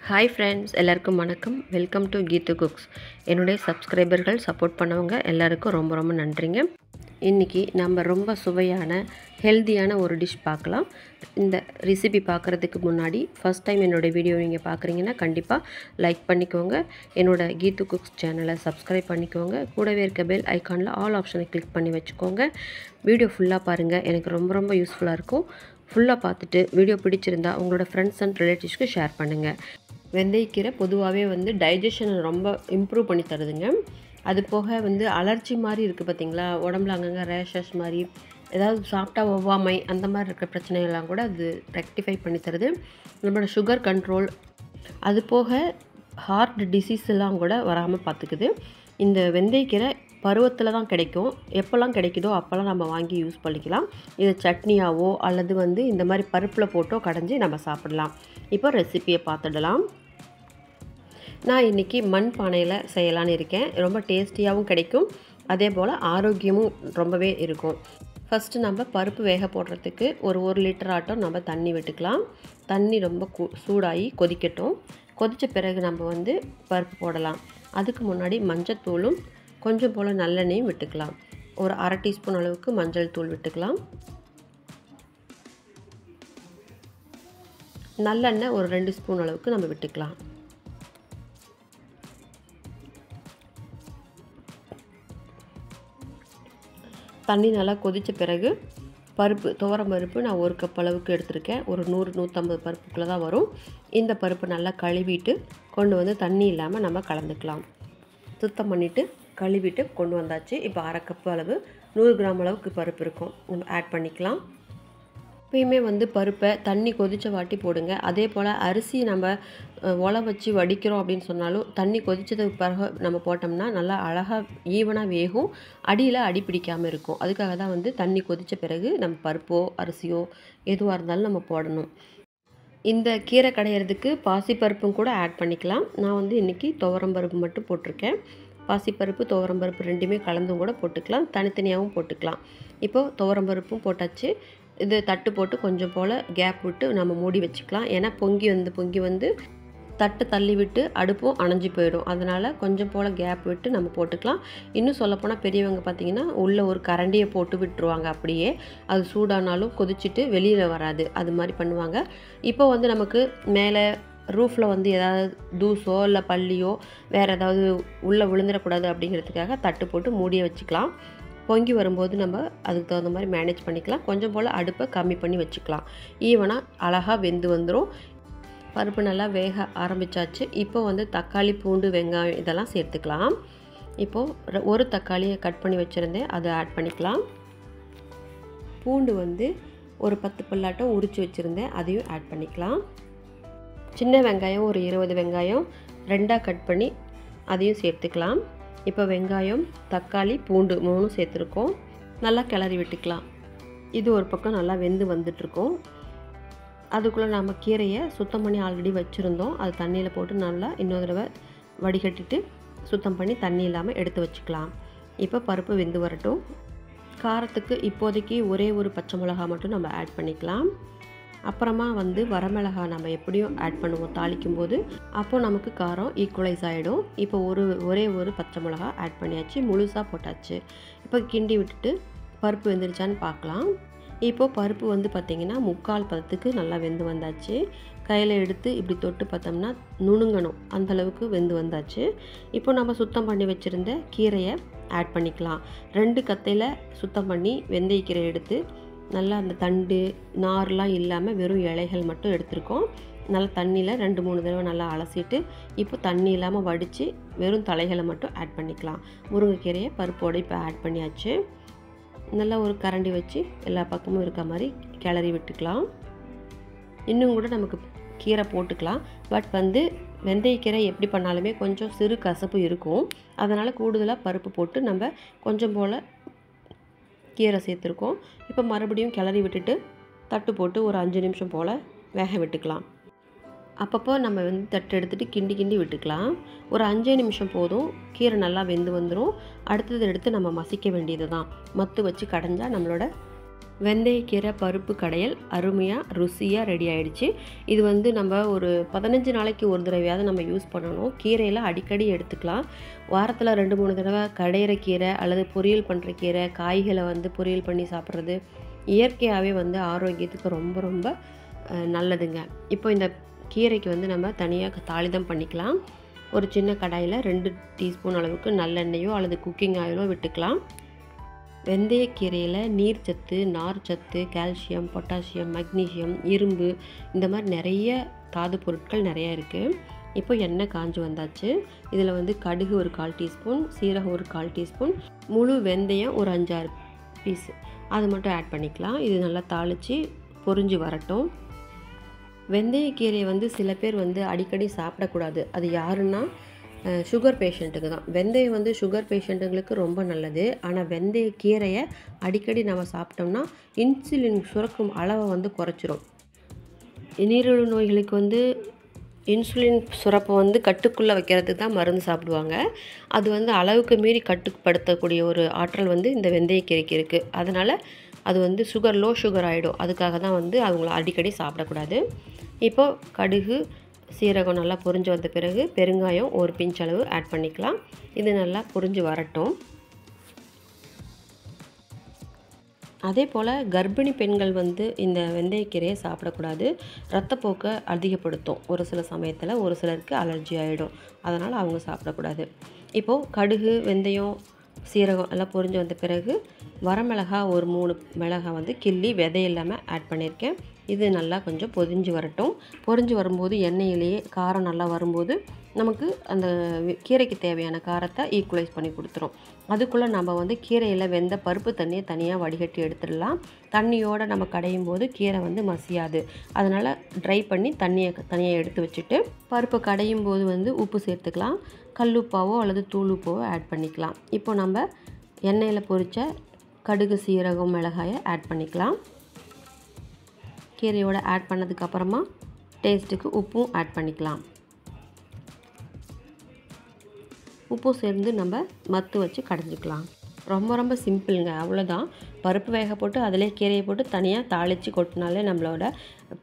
Hi friends, எல்லாருக்கும் வணக்கம். Welcome to Keethu cooks. என்னுடைய சப்ஸ்கிரைபர்கள் சப்போர்ட் பண்ணவங்க எல்லாருக்கும் ரொம்ப ரொம்ப நன்றிங்க. இன்றைக்கி நம்ம ரொம்ப சுவையான ஹெல்த்தியான ஒரு டிஷ் பார்க்கலாம். இந்த ரெசிபி பார்க்குறதுக்கு முன்னாடி ஃபஸ்ட் டைம் என்னோடய வீடியோ நீங்கள் பார்க்குறீங்கன்னா கண்டிப்பாக லைக் பண்ணிக்கோங்க. என்னோடய கீத்து குக்ஸ் சேனலை சப்ஸ்கிரைப் பண்ணிக்கோங்க. கூடவே இருக்க பெல் ஐக்கானில் ஆல் ஆப்ஷனை கிளிக் பண்ணி வச்சுக்கோங்க. வீடியோ ஃபுல்லாக பாருங்கள், எனக்கு ரொம்ப ரொம்ப யூஸ்ஃபுல்லாக இருக்கும். ஃபுல்லாக பார்த்துட்டு வீடியோ பிடிச்சிருந்தா உங்களோட ஃப்ரெண்ட்ஸ் அண்ட் ரிலேட்டிவ்ஸ்க்கு ஷேர் பண்ணுங்கள். வெந்தயக்கீரை பொதுவாகவே டைஜஷனை ரொம்ப இம்ப்ரூவ் பண்ணி தருதுங்க. அது போக அலர்ஜி மாதிரி இருக்குது பார்த்திங்களா, உடம்புல அங்கங்கே ரேஷஸ் மாதிரி ஏதாவது சாப்பிட்டா ஒவ்வாமை அந்த மாதிரி இருக்கிற பிரச்சனைகள்லாம் கூட அது ரெக்டிஃபை பண்ணி தருது. நம்மளோட சுகர் கண்ட்ரோல், அது போக ஹார்ட் டிசீஸ் எல்லாம் கூட வராமல் பார்த்துக்குது. இந்த வெந்தயக்கீரை பருவத்தில் தான் கிடைக்கும். எப்போல்லாம் கிடைக்குதோ அப்போல்லாம் நம்ம வாங்கி யூஸ் பண்ணிக்கலாம். இதை சட்னியாவோ அல்லது இந்த மாதிரி பருப்பில் போட்டோ கடைஞ்சி நம்ம சாப்பிடலாம். இப்போ ரெசிப்பியை பார்த்துடலாம். நான் இன்றைக்கி மண் பானையில் செய்யலான்னு இருக்கேன். ரொம்ப டேஸ்டியாகவும் கிடைக்கும், அதே போல் ஆரோக்கியமும் ரொம்பவே இருக்கும். ஃபஸ்ட்டு நம்ம பருப்பு வேக போடுறதுக்கு ஒரு லிட்டர் ஆட்டம் நம்ம தண்ணி விட்டுக்கலாம். தண்ணி ரொம்ப சூடாகி கொதிக்கட்டும். கொதித்த பிறகு நம்ம பருப்பு போடலாம். அதுக்கு முன்னாடி மஞ்சத்தூளும் கொஞ்சம் போல் நல்லெண்ணெயும் விட்டுக்கலாம். ஒரு அரை டீஸ்பூன் அளவுக்கு மஞ்சள் தூள் விட்டுக்கலாம். நல்லெண்ணெய் ஒரு 2 ஸ்பூன் அளவுக்கு நம்ம விட்டுக்கலாம். தண்ணி நல்லா கொதித்த பிறகு பருப்பு, துவரம் பருப்பு நான் 1 கப் அளவுக்கு எடுத்திருக்கேன். ஒரு 100-150 பருப்புக்குள்ளே தான் வரும். இந்த பருப்பு நல்லா கழுவிட்டு கொண்டு தண்ணி இல்லாமல் நம்ம கலந்துக்கலாம். சுத்தம் பண்ணிவிட்டு கழுவிட்டு கொண்டு வந்தாச்சு. இப்போ அரை கப் அளவு 100 கிராம் அளவுக்கு பருப்பு இருக்கும், நம்ம ஆட் பண்ணிக்கலாம். எப்பயுமே பருப்பை தண்ணி கொதித்த வாட்டி போடுங்க. அதே போல் அரிசி நம்ம ஒலை வச்சு வடிக்கிறோம் அப்படின்னு சொன்னாலும் தண்ணி கொதித்ததுக்கு பிறகு நம்ம போட்டோம்னா நல்லா அழகாக ஈவனாக வேகும், அடியில் அடி பிடிக்காமல் இருக்கும். அதுக்காக தான் தண்ணி கொதித்த பிறகு நம்ம பருப்போ அரிசியோ எதுவாக இருந்தாலும் நம்ம போடணும். இந்த கீரை கடையிறதுக்கு பாசிப்பருப்பும் கூட ஆட் பண்ணிக்கலாம். நான் இன்றைக்கி துவரம் பருப்பு மட்டும் போட்டிருக்கேன். பாசிப்பருப்பு துவரம் பருப்பு ரெண்டுமே கலந்தும் கூட போட்டுக்கலாம், தனித்தனியாகவும் போட்டுக்கலாம். இப்போது துவரம் பருப்பும் போட்டாச்சு. இது தட்டு போட்டு கொஞ்சம் போல் கேப் விட்டு நம்ம மூடி வச்சுக்கலாம். ஏன்னா பொங்கி தட்டு தள்ளி விட்டு அடுப்பும் அணைஞ்சி போயிடும். அதனால் கொஞ்சம் போல் கேப் விட்டு நம்ம போட்டுக்கலாம். இன்னும் சொல்லப்போனால் பெரியவங்க பார்த்திங்கன்னா உள்ளே ஒரு கரண்டியை போட்டு விட்டுருவாங்க. அப்படியே அது சூடானாலும் கொதிச்சுட்டு வெளியில் வராது, அது மாதிரி பண்ணுவாங்க. இப்போ நமக்கு மேலே ரூஃபில் ஏதாவது தூசோ இல்லை பள்ளியோ வேறு ஏதாவது உள்ளே விழுந்துடக்கூடாது அப்படிங்கிறதுக்காக தட்டு போட்டு மூடிய வச்சுக்கலாம். பொங்கி வரும்போது நம்ம அதுக்கு தகுந்த மாதிரி மேனேஜ் பண்ணிக்கலாம். கொஞ்சம் போல் அடுப்பை கம்மி பண்ணி வச்சுக்கலாம். ஈவனாக அழகாக வெந்து வந்துடும். பருப்பு நல்லா வேக ஆரம்பித்தாச்சு. இப்போ தக்காளி, பூண்டு, வெங்காயம் இதெல்லாம் சேர்த்துக்கலாம். இப்போது ஒரு தக்காளியை கட் பண்ணி வச்சுருந்தேன், அதை ஆட் பண்ணிக்கலாம். பூண்டு ஒரு 10 பல்லாட்டம் உரித்து வச்சுருந்தேன், அதையும் ஆட் பண்ணிக்கலாம். சின்ன வெங்காயம் ஒரு 20 வெங்காயம் 2ஆக கட் பண்ணி அதையும் சேர்த்துக்கலாம். இப்போ வெங்காயம், தக்காளி, பூண்டு 3 சேர்த்துருக்கோம். நல்லா கிளறி விட்டுக்கலாம். இது ஒரு பக்கம் நல்லா வெந்து வந்துட்டுருக்கோம். அதுக்குள்ளே நம்ம கீரையை சுத்தம் பண்ணி ஆல்ரெடி வச்சுருந்தோம். அது தண்ணியில் போட்டு நல்லா இன்னொரு தடவை வடிகட்டிட்டு சுத்தம் பண்ணி தண்ணி இல்லாமல் எடுத்து வச்சுக்கலாம். இப்போ பருப்பு வெந்து வரட்டும். காரத்துக்கு இப்போதைக்கு ஒரே ஒரு பச்சை மிளகா மட்டும் நம்ம ஆட் பண்ணிக்கலாம். அப்புறமா வரமிளகா நம்ம எப்படியும் ஆட் பண்ணுவோம் தாளிக்கும் போது, அப்போது நமக்கு காரம் ஈக்குவலைஸ் ஆகிடும். இப்போ ஒரே ஒரு பச்சை மிளகா ஆட் பண்ணியாச்சு, முழுசாக போட்டாச்சு. இப்போ கிண்டி விட்டுட்டு பருப்பு வெந்துருச்சான்னு பார்க்கலாம். இப்போது பருப்பு பார்த்திங்கன்னா 3/4 பதத்துக்கு நல்லா வெந்து வந்தாச்சு. கையில் எடுத்து இப்படி தொட்டு பார்த்தோம்னா நுணுங்கணும், அந்தளவுக்கு வெந்து வந்தாச்சு. இப்போ நம்ம சுத்தம் பண்ணி வச்சுருந்த கீரையை ஆட் பண்ணிக்கலாம். 2 கத்தையில் சுத்தம் பண்ணி வெந்தயக்கீரை எடுத்து நல்லா அந்த தண்டு நார்லாம் இல்லாமல் வெறும் இலைகள் மட்டும் எடுத்துருக்கோம். நல்லா தண்ணியில் 2-3 தடவை நல்லா அலசிட்டு இப்போ தண்ணி இல்லாமல் வடித்து வெறும் தலைகளை மட்டும் ஆட் பண்ணிக்கலாம். முருங்கைக்கீரையை பருப்போடு இப்போ ஆட் பண்ணியாச்சு. நல்லா ஒரு கரண்டி வச்சு எல்லா பக்கமும் இருக்க மாதிரி கிளறி விட்டுக்கலாம். இன்னும் கூட நமக்கு கீரை போட்டுக்கலாம். பட் வெந்தயக்கீரை எப்படி பண்ணாலுமே கொஞ்சம் சிறு கசப்பு இருக்கும். அதனால் கூடுதலாக பருப்பு போட்டு நம்ம கொஞ்சம் போல் கீரை சேர்த்துருக்கோம். இப்போ மறுபடியும் கிளறி விட்டுட்டு தட்டு போட்டு ஒரு 5 நிமிஷம் போல் வேக விட்டுக்கலாம். அப்பப்போ நம்ம தட்டு எடுத்துகிட்டு கிண்டி விட்டுக்கலாம். ஒரு 5 நிமிஷம் போதும், கீரை நல்லா வெந்து வந்துடும். அடுத்தது எடுத்து நம்ம மசிக்க வேண்டியது தான். மத்து வச்சு கடைஞ்சால் நம்மளோட வெந்தயக்கீரை பருப்பு கடையல் அருமையாக ருசியாக ரெடி ஆகிடுச்சு. இது வந்து நம்ம ஒரு 15 நாளைக்கு ஒரு தடவையாவது நம்ம யூஸ் பண்ணணும். கீரையில் அடிக்கடி எடுத்துக்கலாம். வாரத்தில் 2-3 தடவை கடையிற கீரை அல்லது பொரியல் பண்ணுற கீரை, காய்களை வந்து பொரியல் பண்ணி சாப்பிட்றது இயற்கையாகவே வந்து ஆரோக்கியத்துக்கு ரொம்ப ரொம்ப நல்லதுங்க. இப்போ இந்த கீரைக்கு வந்து நம்ம தனியாக தாளிதம் பண்ணிக்கலாம். ஒரு சின்ன கடாயில் 2 டீஸ்பூன் அளவுக்கு நல்லெண்ணெயோ அல்லது குக்கிங் ஆயிலோ விட்டுக்கலாம். வெந்தயக்கீரையில் நீர்ச்சத்து, நார்ச்சத்து, கால்சியம், பொட்டாசியம், மக்னீசியம், இரும்பு இந்த மாதிரி நிறைய தாது பொருட்கள் நிறையா இருக்குது. இப்போ எண்ணெய் காஞ்சு வந்தாச்சு. இதில் வந்து கடுகு ஒரு 1/4 டீஸ்பூன், சீரகம் ஒரு 1/4 டீஸ்பூன், முழு வெந்தயம் ஒரு 5-6 பீஸ் அது மட்டும் ஆட் பண்ணிக்கலாம். இது நல்லா தாளித்து பொரிஞ்சு வரட்டும். வெந்தயக்கீரையை வந்து சில பேர் வந்து அடிக்கடி சாப்பிடக்கூடாது. அது யாருன்னா சுகர் பேஷண்ட்டுக்கு தான். வெந்தயம் வந்து சுகர் பேஷண்ட்டுங்களுக்கு ரொம்ப நல்லது. ஆனால் வெந்தயக்கீரையை அடிக்கடி நம்ம சாப்பிட்டோம்னா இன்சுலின் சுரக்கும் அளவை வந்து குறைச்சிரும். நீரிழிவு நோய்களுக்கு வந்து இன்சுலின் சுரப்பை வந்து கட்டுக்குள்ளே வைக்கிறதுக்கு தான் மருந்து சாப்பிடுவாங்க. அது வந்து அளவுக்கு மீறி கட்டுப்படுத்தக்கூடிய ஒரு ஆற்றல் வந்து இந்த வெந்தயக்கீரைக்கு இருக்குது. அதனால் அது வந்து லோ சுகர் ஆகிடும். அதுக்காக தான் வந்து அவங்கள அடிக்கடி சாப்பிடக்கூடாது. இப்போது கடுகு, சீரகம் நல்லா பொரிஞ்சு வந்த பிறகு பெருங்காயம் ஒரு பிஞ்ச் அளவு ஆட் பண்ணிக்கலாம். இது நல்லா பொரிஞ்சு வரட்டும். அதே போல் கர்ப்பிணி பெண்கள் வந்து இந்த வெந்தயக்கீரையை சாப்பிடக்கூடாது. இரத்தப்போக்கை அதிகப்படுத்தும். ஒரு சில சமயத்தில் ஒரு சிலருக்கு அலர்ஜி ஆகிடும். அதனால் அவங்க சாப்பிடக்கூடாது. இப்போது கடுகு, வெந்தயம், சீரகம் எல்லாம் பொரிஞ்சு வந்த பிறகு வரமிளகாய் ஒரு 3 மிளகாய் வந்து கிள்ளி விதை இல்லாமல் ஆட் பண்ணியிருக்கேன். இது நல்லா கொஞ்சம் பொரிஞ்சு வரட்டும். பொரிஞ்சு வரும்போது எண்ணெயிலேயே காரம் நல்லா வரும்போது நமக்கு அந்த கீரைக்கு தேவையான காரத்தை ஈக்குவலைஸ் பண்ணி கொடுத்துரும். அதுக்குள்ளே நம்ம வந்து கீரையில் வெந்த பருப்பு தண்ணியை தனியாக வடிகட்டி எடுத்துடலாம். தண்ணியோடு நம்ம கடையும் போது கீரை வந்து மசியாது. அதனால் ட்ரை பண்ணி தண்ணியை தனியாக எடுத்து வச்சுட்டு பருப்பை கடையும் போது வந்து உப்பு சேர்த்துக்கலாம். கல்லுப்பாவோ அல்லது தூளுப்பாவோ ஆட் பண்ணிக்கலாம். இப்போ நம்ம எண்ணெயில் பொரித்த கடுகு, சீரகம், மிளகாயை ஆட் பண்ணிக்கலாம். கீரையோடு ஆட் பண்ணதுக்கப்புறமா டேஸ்ட்டுக்கு உப்பும் ஆட் பண்ணிக்கலாம். உப்பு சேர்ந்து நம்ம மத்து வச்சு கடைஞ்சிக்கலாம். ரொம்ப ரொம்ப சிம்பிளுங்க. அவ்வளோதான். பருப்பு வேக போட்டு அதிலே கீரையை போட்டு தனியாக தாளித்து கொட்டினாலே நம்மளோட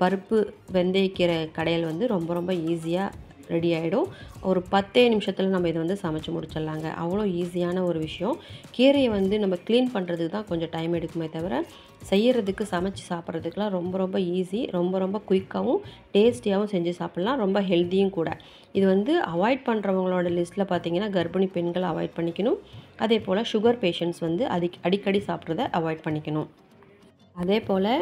பருப்பு வெந்தயக்கீரை கடையல் வந்து ரொம்ப ரொம்ப ஈஸியாக ரெடி ஆகிடும். ஒரு 10 நிமிஷத்தில் நம்ம இதை வந்து சமைச்சு முடிச்சிடலாங்க. அவ்வளோ ஈஸியான ஒரு விஷயம். கீரையை வந்து நம்ம க்ளீன் பண்ணுறதுக்கு தான் கொஞ்சம் டைம் எடுக்குமே தவிர செய்கிறதுக்கு, சமைச்சு சாப்பிட்றதுக்கெலாம் ரொம்ப ரொம்ப ஈஸி. ரொம்ப ரொம்ப குயிக்காகவும் டேஸ்டியாகவும் செஞ்சு சாப்பிட்லாம். ரொம்ப ஹெல்த்தியும் கூட. இது வந்து அவாய்ட் பண்ணுறவங்களோட லிஸ்ட்டில் பார்த்திங்கன்னா கர்ப்பிணி பெண்கள் அவாய்ட் பண்ணிக்கணும். அதே போல் சுகர் பேஷண்ட்ஸ் வந்து அடிக்கடி சாப்பிட்றத அவாய்ட் பண்ணிக்கணும். அதே போல்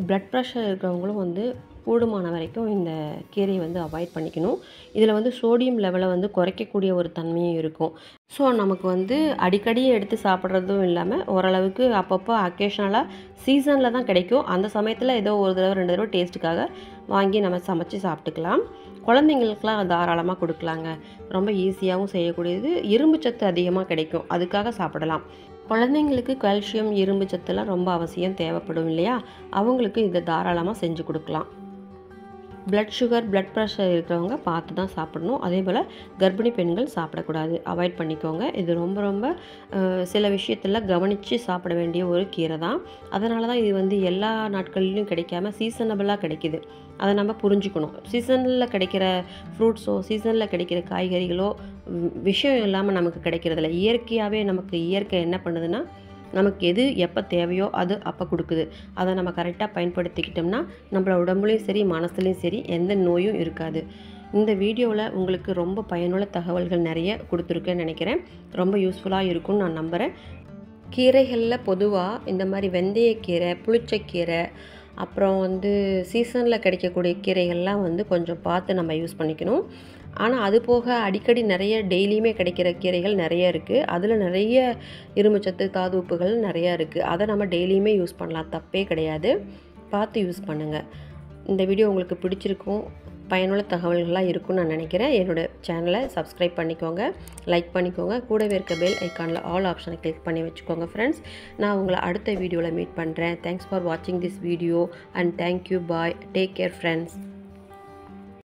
ப்ளட் ப்ரெஷர் இருக்கிறவங்களும் வந்து கூடுமான வரைக்கும் இந்த கீரையை வந்து அவாய்ட் பண்ணிக்கணும். இதில் வந்து சோடியம் லெவலை வந்து குறைக்கக்கூடிய ஒரு தன்மையும் இருக்கும். ஸோ நமக்கு வந்து அடிக்கடி எடுத்து சாப்பிட்றதும் இல்லாமல் ஓரளவுக்கு அப்பப்போ அக்கேஷ்னலாக சீசனில் தான் கிடைக்கும். அந்த சமயத்தில் ஏதோ ஒரு தடவை 2 தடவை டேஸ்ட்டுக்காக வாங்கி நம்ம சமைச்சு சாப்பிட்டுக்கலாம். குழந்தைங்களுக்கெலாம் தாராளமாக கொடுக்கலாங்க. ரொம்ப ஈஸியாகவும் செய்யக்கூடியது. இரும்பு சத்து அதிகமாக கிடைக்கும். அதுக்காக சாப்பிடலாம். குழந்தைங்களுக்கு கால்சியம், இரும்பு சத்துலாம் ரொம்ப அவசியம் தேவைப்படும் இல்லையா? அவங்களுக்கு இதை தாராளமாக செஞ்சு கொடுக்கலாம். பிளட் சுகர், பிளட் ப்ரெஷர் இருக்கிறவங்க பார்த்து தான் சாப்பிடணும். அதே போல் கர்ப்பிணி பெண்கள் சாப்பிடக்கூடாது. அவாய்ட் பண்ணிக்கோங்க. இது ரொம்ப ரொம்ப சில விஷயத்தில் கவனித்து சாப்பிட வேண்டிய ஒரு கீரை தான். அதனால தான் இது வந்து எல்லா நாட்களிலும் கிடைக்காம சீசனபிளாக கிடைக்கிது. அதை நம்ம புரிஞ்சுக்கணும். சீசனில் கிடைக்கிற ஃப்ரூட்ஸோ, சீசனில் கிடைக்கிற காய்கறிகளோ விஷயம் இல்லாமல் நமக்கு கிடைக்கிறதில்ல. இயற்கையாகவே நமக்கு இயற்கை என்ன பண்ணுதுன்னா நமக்கு எது எப்போ தேவையோ அது அப்போ கொடுக்குது. அதை நம்ம கரெக்டாக பயன்படுத்திக்கிட்டோம்னா நம்மளோட உடம்புலையும் சரி, மனசுலையும் சரி எந்த நோயும் இருக்காது. இந்த வீடியோவில் உங்களுக்கு ரொம்ப பயனுள்ள தகவல்கள் நிறைய கொடுத்துருக்கேன்னு நினைக்கிறேன். ரொம்ப யூஸ்ஃபுல்லாக இருக்கும்னு நான் நம்புகிறேன். கீரைகளில் பொதுவாக இந்த மாதிரி வெந்தயக்கீரை, புளிச்சக்கீரை, அப்புறம் வந்து சீசனில் கிடைக்கக்கூடிய கீரைகள்லாம் வந்து கொஞ்சம் பார்த்து நம்ம யூஸ் பண்ணிக்கணும். ஆனால் அது போக அடிக்கடி நிறைய டெய்லியுமே கிடைக்கிற கீரைகள் நிறைய இருக்குது. அதில் நிறைய இரும்புச்சத்து, தாது உப்புகள் நிறையா இருக்குது. அதை நம்ம டெய்லியுமே யூஸ் பண்ணலாம். தப்பே கிடையாது. பார்த்து யூஸ் பண்ணுங்கள். இந்த வீடியோ உங்களுக்கு பிடிச்சிருக்கும், பயனுள்ள தகவல்களாக இருக்கும்னு நான் நினைக்கிறேன். என்னோடய சேனலை சப்ஸ்கிரைப் பண்ணிக்கோங்க, லைக் பண்ணிக்கோங்க. கூடவே இருக்க பெல் ஐக்கானில் ஆல் ஆப்ஷனை கிளிக் பண்ணி வச்சுக்கோங்க ஃப்ரெண்ட்ஸ். நான் உங்களை அடுத்த வீடியோவில் மீட் பண்ணுறேன். தேங்க்ஸ் ஃபார் வாட்சிங் this video and thank you. Bye. Take care friends.